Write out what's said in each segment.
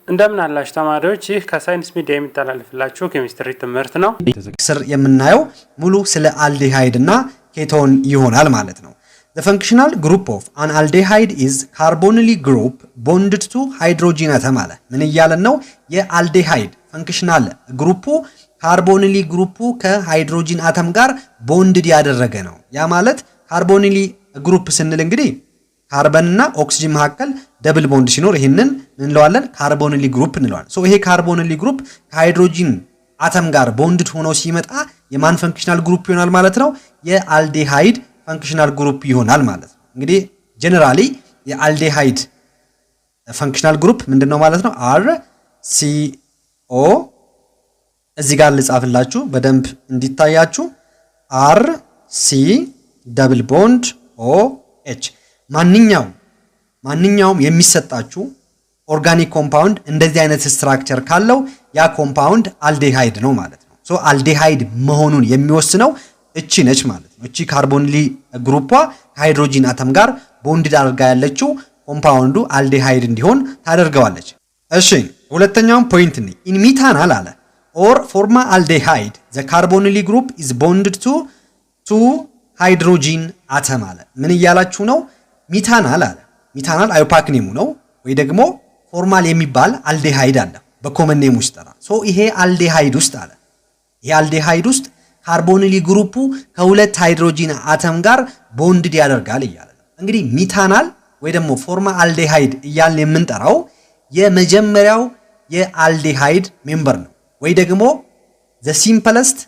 እንደምን አላችሁ ተማሪዎች ይህ ከሳይንስ ሚዲያ የሚተላለፍላችሁ ኬሚስትሪ ትምህርት ነው። ስር የምናየው ሙሉ ስለ አልዲሃይድ እና ኬቶን ይሆናል ማለት ነው። The functional group of an aldehyde is carbonyl group bonded to hydrogen atom አለ። ምን እያለን ነው? የአልዲሃይድ ፈንክሽናል ግሩፑ ካርቦኒሊ ግሩፑ ከሃይድሮጂን አተም ጋር ቦንድድ ያደረገ ነው። ያ ማለት ካርቦኒሊ ግሩፕ ስንል እንግዲህ ካርበን እና ኦክሲጅን መካከል ደብል ቦንድ ሲኖር ይሄንን እንለዋለን ካርቦኒሊ ግሩፕ እንለዋለን። ሶ ይሄ ካርቦኒሊ ግሩፕ ከሃይድሮጂን አተም ጋር ቦንድድ ሆኖ ሲመጣ የማን ፈንክሽናል ግሩፕ ይሆናል ማለት ነው? የአልዲሃይድ ፈንክሽናል ግሩፕ ይሆናል ማለት ነው። እንግዲህ ጀነራሊ የአልዲሃይድ ፈንክሽናል ግሩፕ ምንድነው ማለት ነው? አር ሲ ኦ እዚህ ጋር ልጻፍላችሁ በደንብ እንዲታያችሁ አር ሲ ደብል ቦንድ ኦ ኤች ማንኛውም የሚሰጣችሁ ኦርጋኒክ ኮምፓውንድ እንደዚህ አይነት ስትራክቸር ካለው ያ ኮምፓውንድ አልዲሃይድ ነው ማለት ነው። ሶ አልዲሃይድ መሆኑን የሚወስነው እቺ ነች ማለት ነው። እቺ ካርቦኒሊ ግሩፓ ከሃይድሮጂን አተም ጋር ቦንድድ አድርጋ ያለችው ኮምፓውንዱ አልዲሃይድ እንዲሆን ታደርገዋለች። እሺ ሁለተኛውን ፖይንት ነው ኢን ሚታናል አለ or formaldehyde the carbonyl group is bonded to hydrogen atom አለ። ምን እያላችሁ ነው? ሚታናል አለ። ሚታናል አዮፓክ ኔሙ ነው ወይ ደግሞ ፎርማል የሚባል አልዲሃይድ አለ በኮመን ኔም ውስጥ ተራ። ሶ ይሄ አልዲሃይድ ውስጥ አለ ይሄ አልዲሃይድ ውስጥ ካርቦኒሊ ግሩፑ ከሁለት ሃይድሮጂን አተም ጋር ቦንድድ ያደርጋል እያለ ነው። እንግዲህ ሚታናል ወይ ደግሞ ፎርማልዴሃይድ እያልን የምንጠራው የመጀመሪያው የአልዲሃይድ ሜምበር ነው ወይ ደግሞ the simplest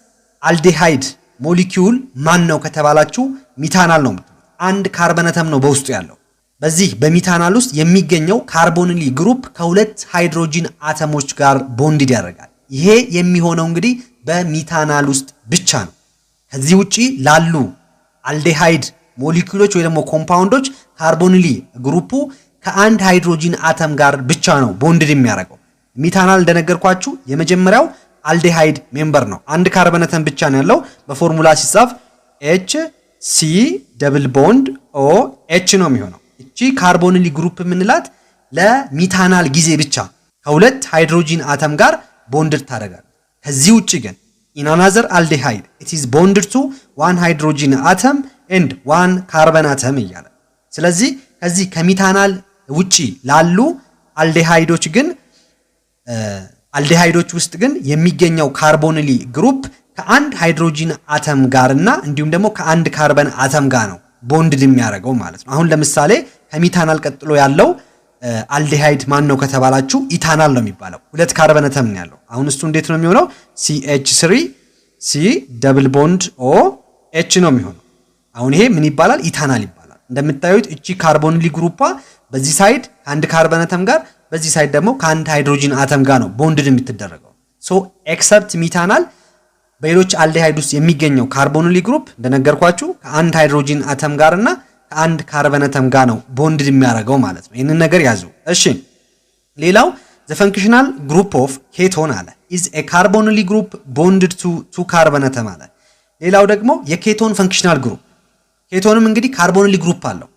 aldehyde molecule ማን ነው ከተባላችሁ ሚታናል ነው። አንድ ካርበን አተም ነው በውስጡ ያለው። በዚህ በሚታናል ውስጥ የሚገኘው ካርቦኒሊ ግሩፕ ከሁለት ሃይድሮጂን አተሞች ጋር ቦንድድ ያደርጋል። ይሄ የሚሆነው እንግዲህ በሚታናል ውስጥ ብቻ ነው። ከዚህ ውጪ ላሉ አልዲሃይድ ሞለኪውሎች ወይ ደግሞ ኮምፓውንዶች ካርቦኒሊ ግሩፑ ከአንድ ሃይድሮጂን አተም ጋር ብቻ ነው ቦንድድ የሚያደርገው። ሚታናል እንደነገርኳችሁ የመጀመሪያው አልዲሃይድ ሜምበር ነው። አንድ ካርበን አተም ብቻ ነው ያለው። በፎርሙላ ሲጻፍ ኤች ሲ ደብል ቦንድ ኦ ኤች ነው የሚሆነው። እቺ ካርቦኒሊ ግሩፕ የምንላት ለሚታናል ጊዜ ብቻ ከሁለት ሃይድሮጂን አተም ጋር ቦንድድ ታደርጋለች። ከዚህ ውጪ ግን in another aldehyde it is bonded to one hydrogen atom and one carbon atom እያለ ስለዚህ ከዚህ ከሚታናል ውጪ ላሉ አልዲሃይዶች ግን አልዲሃይዶች ውስጥ ግን የሚገኘው ካርቦኒሊ ግሩፕ ከአንድ ሃይድሮጂን አተም ጋርና እንዲሁም ደግሞ ከአንድ ካርበን አተም ጋር ነው ቦንድድ የሚያደርገው ማለት ነው። አሁን ለምሳሌ ከሚታናል ቀጥሎ ያለው አልዲሃይድ ማን ነው ከተባላችሁ ኢታናል ነው የሚባለው። ሁለት ካርበን አተም ነው ያለው። አሁን እሱ እንዴት ነው የሚሆነው? CH3 C ደብል ቦንድ O H ነው የሚሆነው። አሁን ይሄ ምን ይባላል? ኢታናል ይባላል። እንደምታዩት እቺ ካርቦኒሊ ግሩፓ በዚህ ሳይድ ከአንድ ካርበን አተም ጋር በዚህ ሳይድ ደግሞ ከአንድ ሃይድሮጂን አተም ጋር ነው ቦንድድ የምትደረገው። ሶ ኤክሰፕት ሚታናል በሌሎች አልዲሃይድ ውስጥ የሚገኘው ካርቦኒሊ ግሩፕ እንደነገርኳችሁ ከአንድ ሃይድሮጂን አተም ጋርና ከአንድ ካርበን አተም ጋር ነው ቦንድድ የሚያደርገው ማለት ነው። ይሄንን ነገር ያዙ። እሺ ሌላው the functional group of ketone አለ is a carbonyl group bonded to carbon atom አለ። ሌላው ደግሞ የኬቶን ፈንክሽናል ግሩፕ ኬቶንም እንግዲህ ካርቦኒሊ ግሩፕ አለው።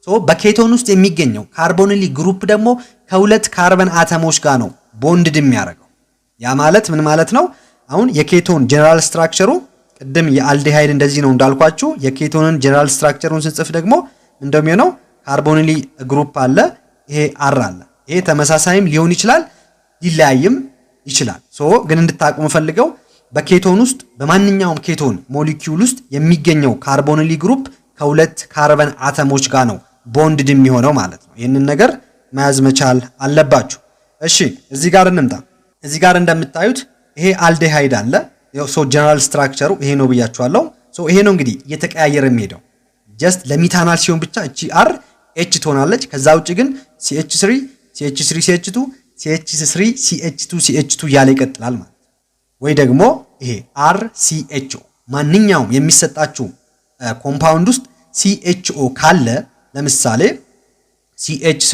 ሶ በኬቶን ውስጥ የሚገኘው ካርቦኒሊ ግሩፕ ደግሞ ከሁለት ካርበን አተሞች ጋር ነው ቦንድድ የሚያደርገው። ያ ማለት ምን ማለት ነው? አሁን የኬቶን ጀነራል ስትራክቸሩ ቅድም የአልዲሃይድ እንደዚህ ነው እንዳልኳችሁ የኬቶንን ጀነራል ስትራክቸሩን ስንጽፍ ደግሞ እንደሚሆነው ካርቦኒሊ ግሩፕ አለ፣ ይሄ አር አለ። ይሄ ተመሳሳይም ሊሆን ይችላል ሊለያይም ይችላል። ሶ ግን እንድታቁሙ ፈልገው በኬቶን ውስጥ በማንኛውም ኬቶን ሞለኪውል ውስጥ የሚገኘው ካርቦኒሊ ግሩፕ ከሁለት ካርበን አተሞች ጋር ነው ቦንድድ የሚሆነው ማለት ነው። ይሄንን ነገር መያዝ መቻል አለባችሁ። እሺ እዚህ ጋር እንምጣ። እዚህ ጋር እንደምታዩት ይሄ አልዲሃይድ አለ። ሶ ጀነራል ስትራክቸሩ ይሄ ነው ብያችኋለሁ። ሶ ይሄ ነው እንግዲህ እየተቀያየረ የሚሄደው ጀስት ለሚታናል ሲሆን ብቻ እቺ አር ኤች ትሆናለች። ከዛ ውጪ ግን CH3 CH3 CH2 CH3 CH2 CH2 ያለ ይቀጥላል ማለት ወይ ደግሞ ይሄ RCHO ማንኛውም የሚሰጣችሁ ኮምፓውንድ ውስጥ CHO ካለ ለምሳሌ CH3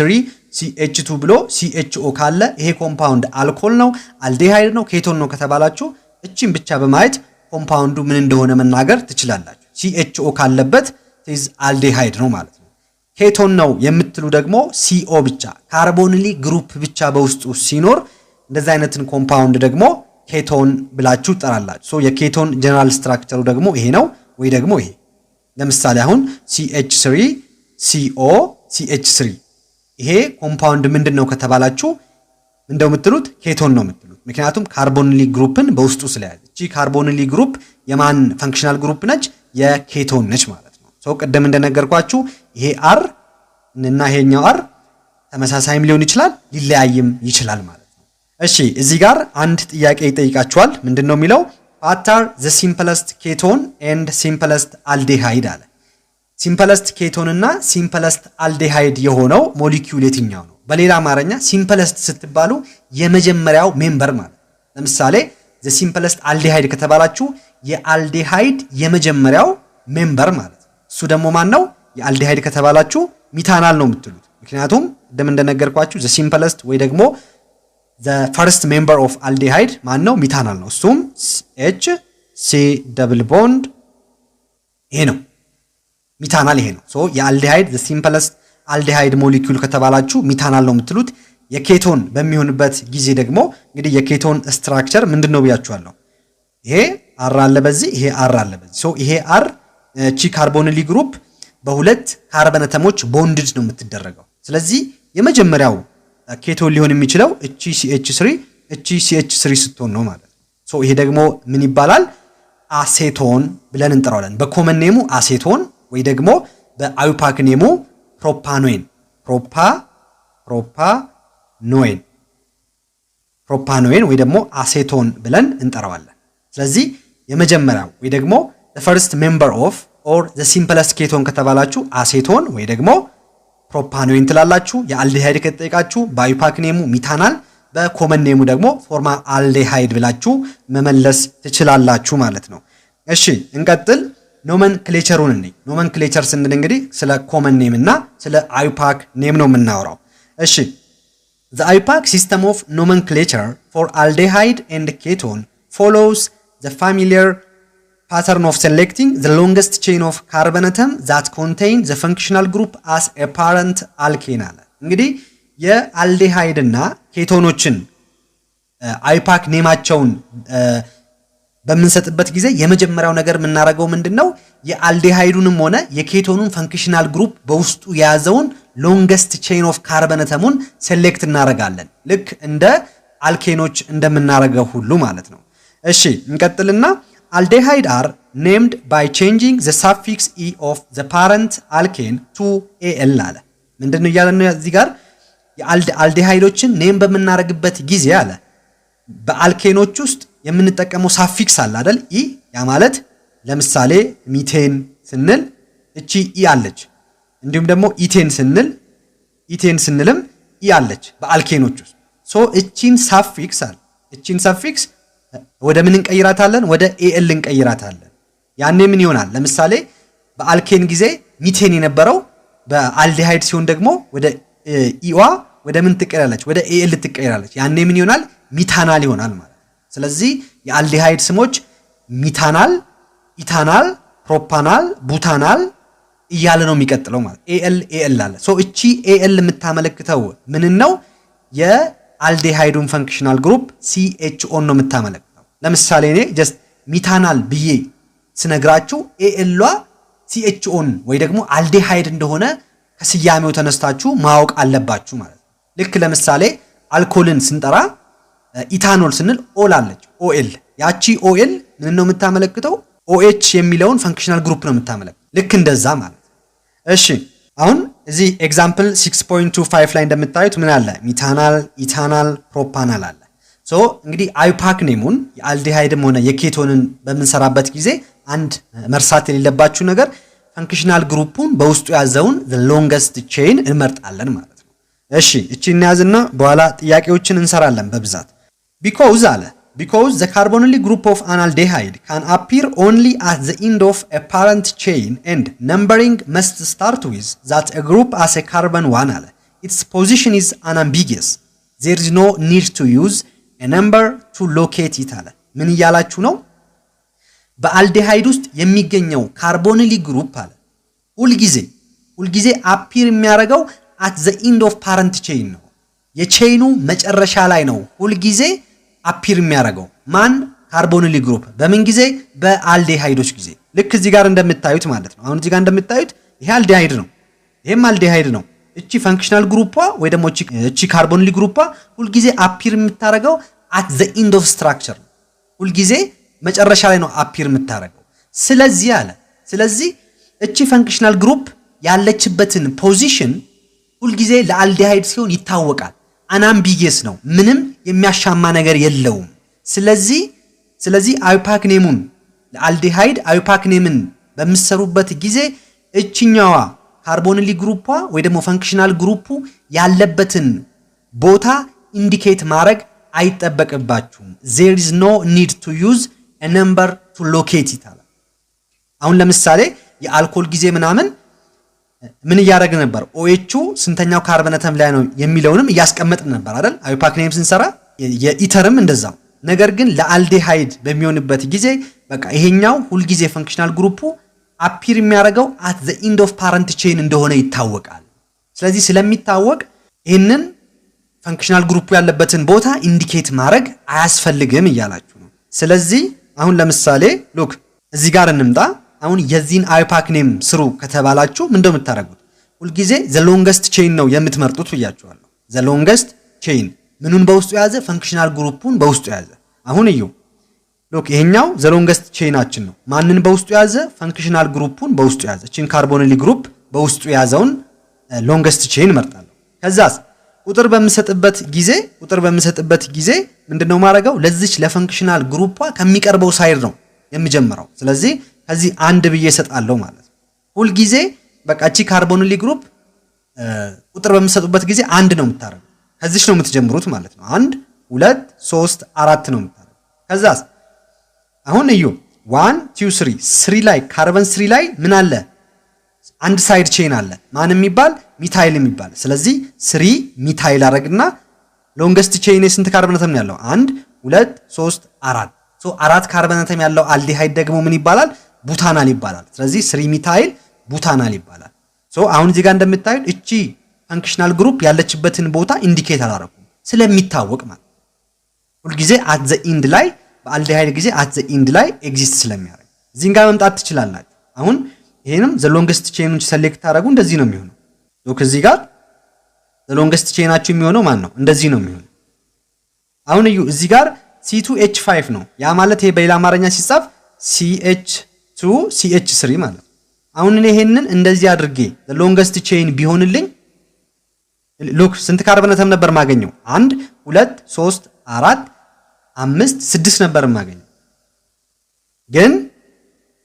CH2 ብሎ CHO ካለ ይሄ ኮምፓውንድ አልኮል ነው አልዲሃይድ ነው ኬቶን ነው ከተባላችሁ እቺን ብቻ በማየት ኮምፓውንዱ ምን እንደሆነ መናገር ትችላላችሁ። CHO ካለበት is aldehyde ነው ማለት ነው። ኬቶን ነው የምትሉ ደግሞ CO ብቻ ካርቦኒሊ ግሩፕ ብቻ በውስጡ ሲኖር እንደዛ አይነትን ኮምፓውንድ ደግሞ ኬቶን ብላችሁ ትጠራላችሁ። ሶ የኬቶን ጀነራል ስትራክቸሩ ደግሞ ይሄ ነው ወይ ደግሞ ይሄ። ለምሳሌ አሁን CH3 CO CH3 ይሄ ኮምፓውንድ ምንድነው ከተባላችሁ እንደው የምትሉት ኬቶን ነው የምትሉት። ምክንያቱም ካርቦኒሊ ግሩፕን በውስጡ ስለያዘ። እቺ ካርቦኒሊ ግሩፕ የማን ፈንክሽናል ግሩፕ ነች? የኬቶን ነች ማለት ነው። ሶ ቀደም እንደነገርኳችሁ ይሄ R እና ይሄኛው R ተመሳሳይም ሊሆን ይችላል ሊለያይም ይችላል ማለት ነው። እሺ እዚህ ጋር አንድ ጥያቄ ይጠይቃችኋል። ምንድነው የሚለው? what are the simplest ketone and simplest aldehyde አለ። ሲምፕለስት ኬቶን እና ሲምፕለስት አልዴሃይድ የሆነው ሞሊኪዩል የትኛው ነው? በሌላ አማርኛ ሲምፕለስት ስትባሉ የመጀመሪያው ሜምበር ማለት። ለምሳሌ the simplest aldehyde ከተባላችሁ የአልዴሃይድ የመጀመሪያው ሜምበር ማለት። እሱ ደግሞ ማን ነው? የአልዴሃይድ ከተባላችሁ ሚታናል ነው የምትሉት። ምክንያቱም እንደም እንደነገርኳችሁ the simplest ወይ ደግሞ the first member of aldehyde ማን ነው? ሚታናል ነው። እሱም H C double bond ይሄ ነው ሚታናል ይሄ ነው። ሶ የአልዴሃይድ the simplest aldehyde molecule ከተባላችሁ ሚታናል ነው የምትሉት። የኬቶን በሚሆንበት ጊዜ ደግሞ እንግዲህ የኬቶን ስትራክቸር ምንድነው ብያችኋለሁ። ይሄ R አለ በዚህ ይሄ R አለ በዚህ። ሶ ይሄ R ቺ ካርቦኒሊ ግሩፕ በሁለት ካርበን አተሞች ቦንድድ ነው የምትደረገው። ስለዚህ የመጀመሪያው ኬቶን ሊሆን የሚችለው እቺ CH3 እቺ CH3 ስትሆን ነው ማለት ነው። ሶ ይሄ ደግሞ ምን ይባላል? አሴቶን ብለን እንጠራዋለን። በኮመን ኔሙ አሴቶን ወይ ደግሞ በአዩፓክ ኔሙ ፕሮፓኖይን ፕሮፓኖይን ወይ ደግሞ አሴቶን ብለን እንጠራዋለን። ስለዚህ የመጀመሪያው ወይ ደግሞ the first member of or the simplest ketone ከተባላችሁ አሴቶን ወይ ደግሞ ፕሮፓኖይን ትላላችሁ። የአልዴሃይድ ከተጠይቃችሁ በአዩፓክ ኔሙ ሚታናል፣ በኮመን ኔሙ ደግሞ ፎርማል አልዴሃይድ ብላችሁ መመለስ ትችላላችሁ ማለት ነው። እሺ እንቀጥል። ኖመንክሌቸሩን እንይ። ኖመንክሌቸር ስንል እንግዲህ ስለ ኮመን ኔም እና ስለ አዩፓክ ኔም ነው የምናወራው። እሺ the IUPAC system of nomenclature for aldehyde and ketone follows the familiar pattern of selecting the longest chain of carbon atom that contain the functional group as a parent alkane አለ። እንግዲህ የአልዴሃይድ እና ኬቶኖችን አይፓክ ኔማቸውን በምንሰጥበት ጊዜ የመጀመሪያው ነገር የምናደርገው ምንድነው? የአልዴሃይዱንም ሆነ የኬቶኑን ፈንክሽናል ግሩፕ በውስጡ የያዘውን ሎንገስት ቼን ኦፍ ካርበን አተሙን ሴሌክት እናደርጋለን። ልክ እንደ አልኬኖች እንደምናደርገው ሁሉ ማለት ነው። እሺ እንቀጥልና aldehyde are named by changing the suffix e of the parent alkane to al አለ። ምንድነው ያለነው እዚህ ጋር? የአልዴሃይዶችን ኔም በመናረግበት ጊዜ አለ በአልኬኖች ውስጥ የምንጠቀመው ሳፊክስ አለ አይደል? ኢ ያ ማለት ለምሳሌ ሚቴን ስንል እቺ ኢ አለች። እንዲሁም ደግሞ ኢቴን ስንልም ኢ አለች በአልኬኖች ውስጥ። ሶ እቺን ሳፊክስ አለ እቺን ሳፊክስ ወደ ምን እንቀይራታለን? ወደ ኤል እንቀይራታለን። ያኔ ምን ይሆናል? ለምሳሌ በአልኬን ጊዜ ሚቴን የነበረው በአልዴሃይድ ሲሆን ደግሞ ወደ ኢዋ ወደ ምን ትቀየራለች? ወደ ኤል ትቀየራለች። ያኔ ምን ይሆናል? ሚታናል ይሆናል ማለት። ስለዚህ የአልዴሃይድ ስሞች ሚታናል፣ ኢታናል፣ ፕሮፓናል፣ ቡታናል እያለ ነው የሚቀጥለው ማለት። ኤል አለ። ሶ እቺ ኤል የምታመለክተው ምን ነው? የአልዴሃይዱን ፈንክሽናል ግሩፕ CHO ነው የምታመለክተው። ለምሳሌ እኔ ጀስት ሚታናል ብዬ ስነግራችሁ ኤልሏ CHO ወይ ደግሞ አልዴሃይድ እንደሆነ ከስያሜው ተነስታችሁ ማወቅ አለባችሁ ማለት ነው። ልክ ለምሳሌ አልኮልን ስንጠራ ኢታኖል ስንል ኦል አለች ኦኤል። ያቺ ኦኤል ምን ነው የምታመለክተው? OH የሚለውን ፈንክሽናል ግሩፕ ነው የምታመለክተው። ልክ እንደዛ ማለት። እሺ አሁን እዚህ ኤግዛምፕል 6.25 ላይ እንደምታዩት ምን አለ? ሚታናል፣ ኢታናል፣ ፕሮፓናል አለ። ሶ እንግዲህ አይፓክ ኔሙን የአልዴሃይድም ሆነ የኬቶንን በምንሰራበት ጊዜ አንድ መርሳት የሌለባችሁ ነገር ፈንክሽናል ግሩፑን በውስጡ ያዘውን the longest chain እንመርጣለን ማለት ነው። እሺ እቺ እናያዝና በኋላ ጥያቄዎችን እንሰራለን በብዛት። because the carbonyl group of an aldehyde can appear only at the end of a parent chain and numbering must start with that a group as a carbon 1 አለ። its position is unambiguous. there is no need to use a number to locate it አለ። ምን እያላችሁ ነው? በአልዴሃይድ ውስጥ የሚገኘው ካርቦኒሊ ግሩፕ አለ ሁል ጊዜ ሁልጊዜ አፒር የሚያደርገው at the end of parent chain ነው። የቼይኑ መጨረሻ ላይ ነው ሁልጊዜ አፒር የሚያደርገው ማን ካርቦኒሊ ግሩፕ በምን ጊዜ በአልዴሃይዶች ጊዜ ልክ እዚህ ጋር እንደምታዩት ማለት ነው። አሁን እዚህ ጋር እንደምታዩት ይሄ አልዴሃይድ ነው፣ ይሄም አልዴሃይድ ነው። እቺ ፈንክሽናል ግሩፓ ወይ ደግሞ እቺ ካርቦኒሊ ግሩፓ ሁልጊዜ አፒር የምታደርገው at the end of structure ሁልጊዜ መጨረሻ ላይ ነው አፒር የምታደርገው። ስለዚህ እቺ ፈንክሽናል ግሩፕ ያለችበትን ፖዚሽን ሁልጊዜ ለአልዴሃይድ ሲሆን ይታወቃል። አናምቢየስ ነው፣ ምንም የሚያሻማ ነገር የለውም። ስለዚህ አይፓክ ኔሙን ለአልዴሃይድ አይፓክ ኔምን በሚሰሩበት ጊዜ እቺኛዋ ካርቦኒሊ ግሩፓ ወይ ደግሞ ፈንክሽናል ግሩፑ ያለበትን ቦታ ኢንዲኬት ማድረግ አይጠበቅባችሁም። there is no need to use a number to locate it አለ። አሁን ለምሳሌ የአልኮል ጊዜ ምናምን ምን እያደረግን ነበር? ኦኤቹ ስንተኛው ካርበን አተም ላይ ነው የሚለውንም እያስቀመጥን ነበር አይደል? አይፓክ ኔም ስንሰራ የኢተርም እንደዛው። ነገር ግን ለአልዴሃይድ በሚሆንበት ጊዜ በቃ ይሄኛው ሁልጊዜ ፈንክሽናል ግሩፑ አፒር የሚያደርገው at the end of parent chain እንደሆነ ይታወቃል። ስለዚህ ስለሚታወቅ ይሄንን ፈንክሽናል ግሩፑ ያለበትን ቦታ ኢንዲኬት ማድረግ አያስፈልግም እያላችሁ ነው። ስለዚህ አሁን ለምሳሌ ሉክ እዚህ ጋር እንምጣ። አሁን የዚህን አይፓክ ኔም ስሩ ከተባላችሁ ምን እንደምታደርጉት ሁልጊዜ the longest chain ነው የምትመርጡት ብያችኋለሁ። the longest chain ምኑን በውስጡ ያዘ? ፈንክሽናል ግሩፑን በውስጡ ያዘ። አሁን እዩ ሉክ ይሄኛው the longest chainአችን ነው። ማንን በውስጡ ያዘ? ፈንክሽናል ግሩፑን በውስጡ ያዘ። እቺን ካርቦኒሊ ግሩፕ በውስጡ ያዘውን longest chain መርጣለሁ። ከዛስ ቁጥር በምሰጥበት ጊዜ ምንድነው ማድረገው? ለዚች ለፈንክሽናል ግሩፓ ከሚቀርበው ሳይድ ነው የሚጀምረው። ስለዚህ ከዚህ አንድ ብዬ እሰጣለሁ ማለት ነው። ሁል ጊዜ በቃ እቺ ካርቦኒሊ ግሩፕ ቁጥር በምሰጡበት ጊዜ አንድ ነው የምታረጉት። ከዚች ነው የምትጀምሩት ማለት ነው። 1 2 3 4 ነው የምታረጉት። ከዛስ አሁን እዩ 1 2 3 ላይ ካርበን 3 ላይ ምን አለ? አንድ ሳይድ ቼን አለ። ማን የሚባል? ሚታይል የሚባል። ስለዚህ 3 ሚታይል አረግና ሎንገስት ቼን ስንት ካርበን አተም ያለው? 1 2 3 4 4 ካርበን አተም ያለው አልዲሃይድ ደግሞ ምን ይባላል? ቡታናል ይባላል። ስለዚህ 3 ሚታይል ቡታናል ይባላል። አሁን እዚህ ጋር እንደምታዩት እቺ ፈንክሽናል ግሩፕ ያለችበትን ቦታ ኢንዲኬት አላረኩም ስለሚታወቅ ማለት ሁሉ ጊዜ at the end ላይ በአልዲሃይድ ጊዜ at the end ላይ ኤግዚስት ስለሚያደርግ እዚህ ጋር መምጣት ትችላላችሁ። አሁን ይሄንም the longest chain ሰሌክት ታረጉ እንደዚህ ነው የሚሆነው። ሎክ እዚህ ጋር the longest chainአችሁ የሚሆነው ማን ነው? እንደዚህ ነው የሚሆነው። አሁን እዩ እዚህ ጋር C2H5 ነው። ያ ማለት ይሄ በሌላ አማርኛ ሲጻፍ CH2CH3 ማለት ነው። አሁን እኔ ይሄንን እንደዚህ አድርጌ the longest chain ቢሆንልኝ ሎክ ስንት ካርበን አተም ነበር ማገኘው? 1 2 3 4 5 6 ነበር ማገኘው። ግን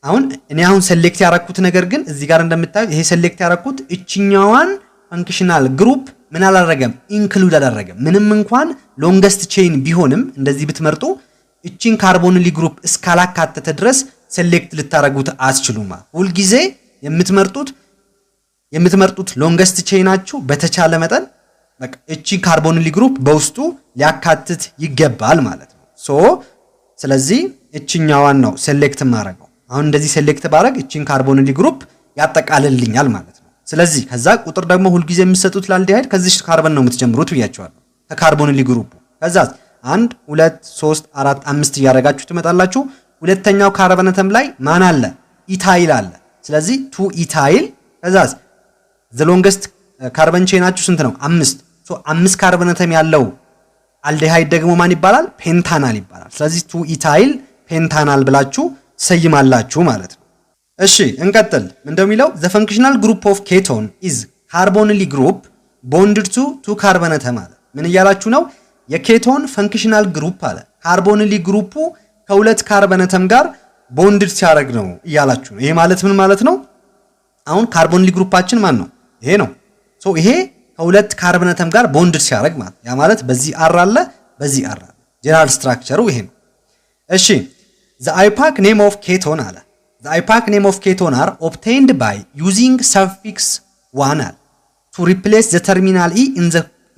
አሁን ሰሌክት ያረኩት ነገር ግን እዚህ ጋር እንደምታዩት ይሄ ሰሌክት ያረኩት እቺኛዋን ፈንክሽናል ግሩፕ ምን አላደረገም? ኢንክሉድ አላደረገም። ምንም እንኳን ሎንገስት ቼን ቢሆንም እንደዚህ ብትመርጡ እቺን ካርቦኒሊ ግሩፕ እስካላካተተ ድረስ ሰሌክት ልታረጉት አስችሉማ። ሁሉ ጊዜ የምትመርጡት ሎንገስት ቼናችሁ በተቻለ መጠን በቃ እቺን ካርቦኒሊ ግሩፕ በውስጡ ሊያካትት ይገባል ማለት ነው። ስለዚህ እቺኛዋን ነው ሰሌክት ማረገው። አሁን እንደዚህ ሰሌክት ባረግ እቺን ካርቦኒሊ ግሩፕ ያጠቃልልኛል ማለት ነው። ስለዚህ ከዛ ቁጥር ደግሞ ሁሉ ጊዜ የምትሰጡት ለአልዲሃይድ ከዚህ ካርበን ነው የምትጀምሩት ብያችኋለሁ ከካርቦኒሊ ግሩፕ። ከዛ 1 2 3 4 5 እያደረጋችሁ ትመጣላችሁ። ሁለተኛው ካርበን አተም ላይ ማን አለ? ኢታይል አለ። ስለዚህ 2 ኢታይል። ከዛ the longest ካርበን ቼናችሁ ስንት ነው? 5 5 ካርበን አተም ያለው አልዲሃይድ ደግሞ ማን ይባላል? ፔንታናል ይባላል። ስለዚህ 2 ኢታይል ፔንታናል ብላችሁ ሰይማላችሁ ማለት ነው። እሺ እንቀጥል። እንደሚለው the functional group of ketone is carbonyl group bonded to 2 carbon atom አለ። ምን እያላችሁ ነው? የኬቶን ፈንክሽናል ግሩፕ አለ ካርቦኒሊ ግሩፑ ከሁለት ካርበን አተም ጋር ቦንድድ ሲያደርግ ነው እያላችሁ ነው። ይሄ ማለት ምን ማለት ነው? አሁን ካርቦኒሊ ግሩፓችን ማን ነው? ይሄ ነው። ይሄ ከሁለት ካርበን አተም ጋር ቦንድድ ሲያደርግ ማለት ያ ማለት በዚህ አር አለ በዚህ አር አለ። ጀነራል ስትራክቸሩ ይሄ ነው። እሺ the IUPAC name of ketone አለ the IUPAC name of ketone are obtained by using suffix 1 አለ to replace the terminal e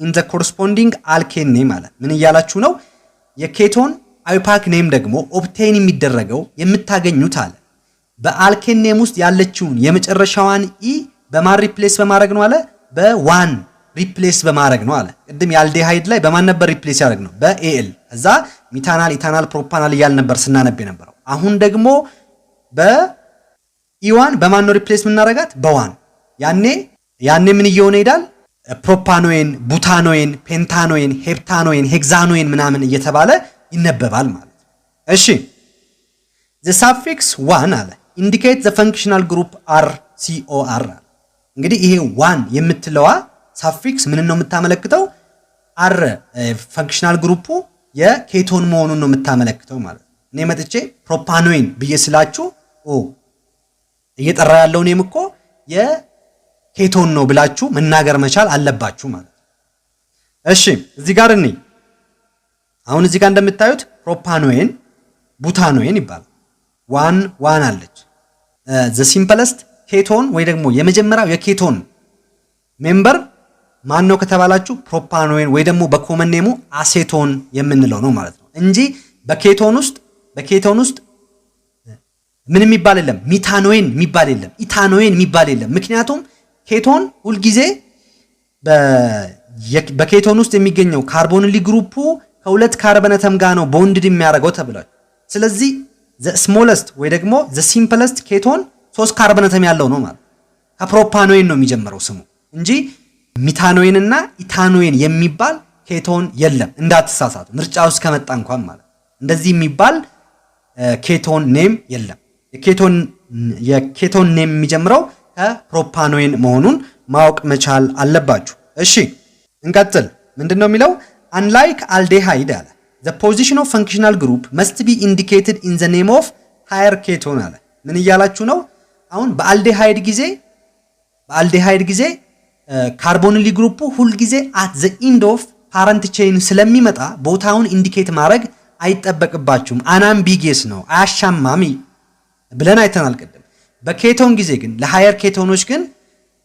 in the corresponding alkane name አለ። ምን እያላችሁ ነው? የኬቶን IUPAC name ደግሞ obtain የሚደረገው የምታገኙት አለ በአልኬን ኔም ውስጥ ያለችውን የመጨረሻዋን e በማን ሪፕሌስ በማድረግ ነው አለ? በዋን ሪፕሌስ በማድረግ ነው አለ። ቅድም የአልዴሃይድ ላይ በማን ነበር ሪፕሌስ ያደርግ ነው? በኤኤል። ከዛ ሚታናል፣ ኢታናል፣ ፕሮፓናል እያል ነበር ስናነብ የነበረው። አሁን ደግሞ በኢዋን በማን ነው ሪፕሌስ የምናደርጋት? በዋን። ያኔ ምን እየሆነ ይሄዳል? ፕሮፓኖይን፣ ቡታኖይን፣ ፔንታኖይን፣ ሄፕታኖይን፣ ሄክዛኖይን ምናምን እየተባለ ይነበባል ማለት ነው። እሺ the suffix one አለ indicate the functional group RCOR አለ። እንግዲህ ይሄ ዋን የምትለዋ ሳፊክስ ምን ነው የምታመለክተው? አር ፈንክሽናል ግሩፑ የኬቶን መሆኑን ነው የምታመለክተው ማለት ነው። እኔ መጥቼ ፕሮፓኖይን ብዬ ስላችሁ እየጠራ ያለው እኔም እኮ የኬቶን ነው ብላችሁ መናገር መቻል አለባችሁ ማለት ነው። እሺ እዚህ ጋር አሁን እዚህ ጋር እንደምታዩት ፕሮፓኖይን፣ ቡታኖይን ይባላል። ዋን አለች። the simplest ኬቶን ወይ ደግሞ የመጀመሪያው የኬቶን ሜምበር ማን ነው ከተባላችሁ ፕሮፓኖይን ወይ ደግሞ በኮመን ኔሙ አሴቶን የምንለው ነው ማለት ነው እንጂ በኬቶን ውስጥ ምን የሚባል የለም፣ ሚታኖይን የሚባል የለም፣ ኢታኖይን የሚባል የለም። ምክንያቱም ኬቶን ሁልጊዜ በኬቶን ውስጥ የሚገኘው ካርቦኒሊ ግሩፑ ከሁለት ካርበን አተም ጋር ነው ቦንድድ የሚያደርገው ተብሏል። ስለዚህ the smallest ወይ ደግሞ the simplest ኬቶን 3 ካርበን አተም ያለው ነው ማለት ከፕሮፓኖይን ነው የሚጀምረው ስሙ እንጂ ሚታኖይን እና ኢታኖይን የሚባል ኬቶን የለም። እንዳትሳሳቱ ምርጫ ውስጥ ከመጣ እንኳን ማለት እንደዚህ የሚባል ኬቶን ኔም የለም። የኬቶን ኔም የሚጀምረው ከፕሮፓኖይን መሆኑን ማወቅ መቻል አለባችሁ። እሺ እንቀጥል። ምንድነው የሚለው? unlike aldehyde አለ the position of functional group must be indicated in the name of higher ketone አለ። ምን እያላችሁ ነው? አሁን በአልዴሃይድ ጊዜ ካርቦኒሊ ግሩፑ ሁል ጊዜ at the end of parent chain ስለሚመጣ ቦታውን ኢንዲኬት ማድረግ አይጠበቅባችሁም። አናምቢጊየስ ነው፣ አያሻማም ብለን አይተናል ቅድም። በኬቶን ጊዜ ግን ለሃየር ኬቶኖች ግን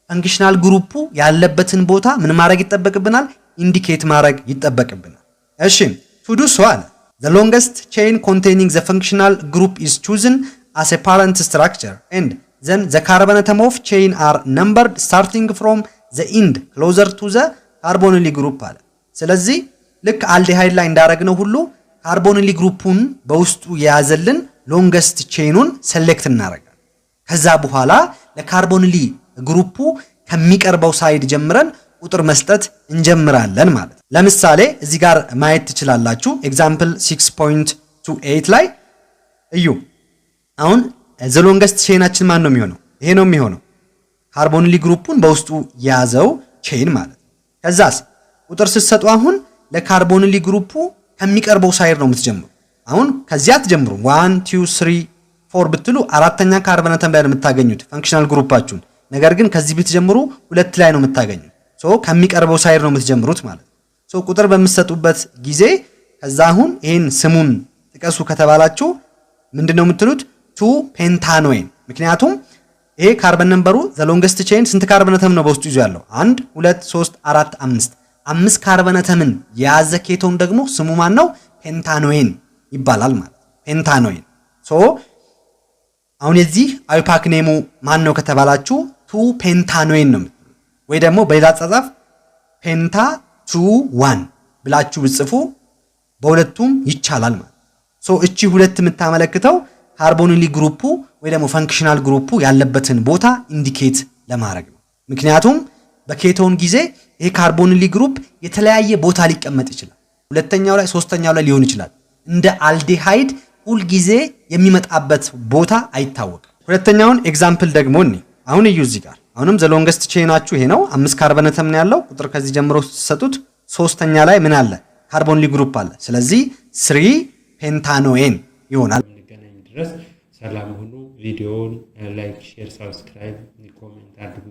ፈንክሽናል ግሩፑ ያለበትን ቦታ ምን ማድረግ ይጠበቅብናል? ኢንዲኬት ማድረግ ይጠበቅብናል። እሺ to do so አለ the longest chain containing the functional group is chosen as a parent structure and then the carbon atom of chain are numbered starting from the end closer to the carbonyl group አለ። ስለዚህ ልክ አልዴሃይድ ላይ እንዳረግነው ሁሉ ካርቦኒሊ ግሩፑን በውስጡ የያዘልን ሎንገስት ቼኑን ሴሌክት እናደርጋለን። ከዛ በኋላ ለካርቦኒሊ ግሩፑ ከሚቀርበው ሳይድ ጀምረን ቁጥር መስጠት እንጀምራለን ማለት። ለምሳሌ እዚህ ጋር ማየት ትችላላችሁ። ኤግዛምፕል 6.28 ላይ እዩ። አሁን the longest ቼናችን ማን ነው የሚሆነው? ይሄ ነው የሚሆነው ካርቦኒሊ ግሩፑን በውስጡ የያዘው ቼን ማለት። ከዛስ ቁጥር ስትሰጡ አሁን ለካርቦኒሊ ግሩፑ ከሚቀርበው ሳይድ ነው የምትጀምሩ። አሁን ከዚያ ትጀምሩ 1 2 3 4 ብትሉ አራተኛ ካርበን አተም ላይ ነው የምታገኙት ፈንክሽናል ግሩፓችሁን። ነገር ግን ከዚህ ብትጀምሩ 2 ላይ ነው የምታገኙት። ከሚቀርበው ሳይድ ነው የምትጀምሩት ማለት። ቁጥር በምትሰጡበት ጊዜ ከዛ አሁን ይሄን ስሙን ጥቀሱ ከተባላችሁ ምንድነው የምትሉት? 2 ፔንታኖይን። ምክንያቱም ይሄ ካርበን ነምበሩ the longest chain ስንት ካርበን አተም ነው በውስጡ ይዞ ያለው? 1 2 3 4 5 ካርበን አተምን የያዘ ኬቶን ደግሞ ስሙ ማን ነው? ፔንታኖይን ይባላል ማለት። ፔንታኖይን። አሁን የዚህ አይፓክ ኔሙ ማን ነው ከተባላችሁ 2 ፔንታኖይን ነው ወይ ደግሞ በሌላ አጻጻፍ ፔንታ 2 1 ብላችሁ ብጽፉ በሁለቱም ይቻላል ማለት። እቺ ሁለት የምታመለክተው ካርቦኒሊ ግሩፑ ወይ ደግሞ ፈንክሽናል ግሩፑ ያለበትን ቦታ ኢንዲኬት ለማድረግ ነው። ምክንያቱም በኬቶን ጊዜ ይሄ ካርቦኒሊ ግሩፕ የተለያየ ቦታ ሊቀመጥ ይችላል። ሁለተኛው ላይ ሶስተኛው ላይ ሊሆን ይችላል። እንደ አልዴሃይድ ሁል ጊዜ የሚመጣበት ቦታ አይታወቅም። ሁለተኛውን ኤግዛምፕል ደግሞ አሁን እዩ እዚህ ጋር አሁንም the longest ቼናችሁ ይሄ ነው። 5 ካርበን አተም ነው ያለው። ቁጥር ከዚህ ጀምሮ ተሰጡት። ሶስተኛ ላይ ምን አለ? ካርቦኒሊ ግሩፕ አለ። ስለዚህ 3 ፔንታኖይን ይሆናል። እንገናኝ ድረስ ሰላም ሁኑ። ቪዲዮውን ላይክ፣ ሼር፣ ሰብስክራይብ፣ ኮሜንት አድርጉ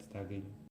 ስታገኙ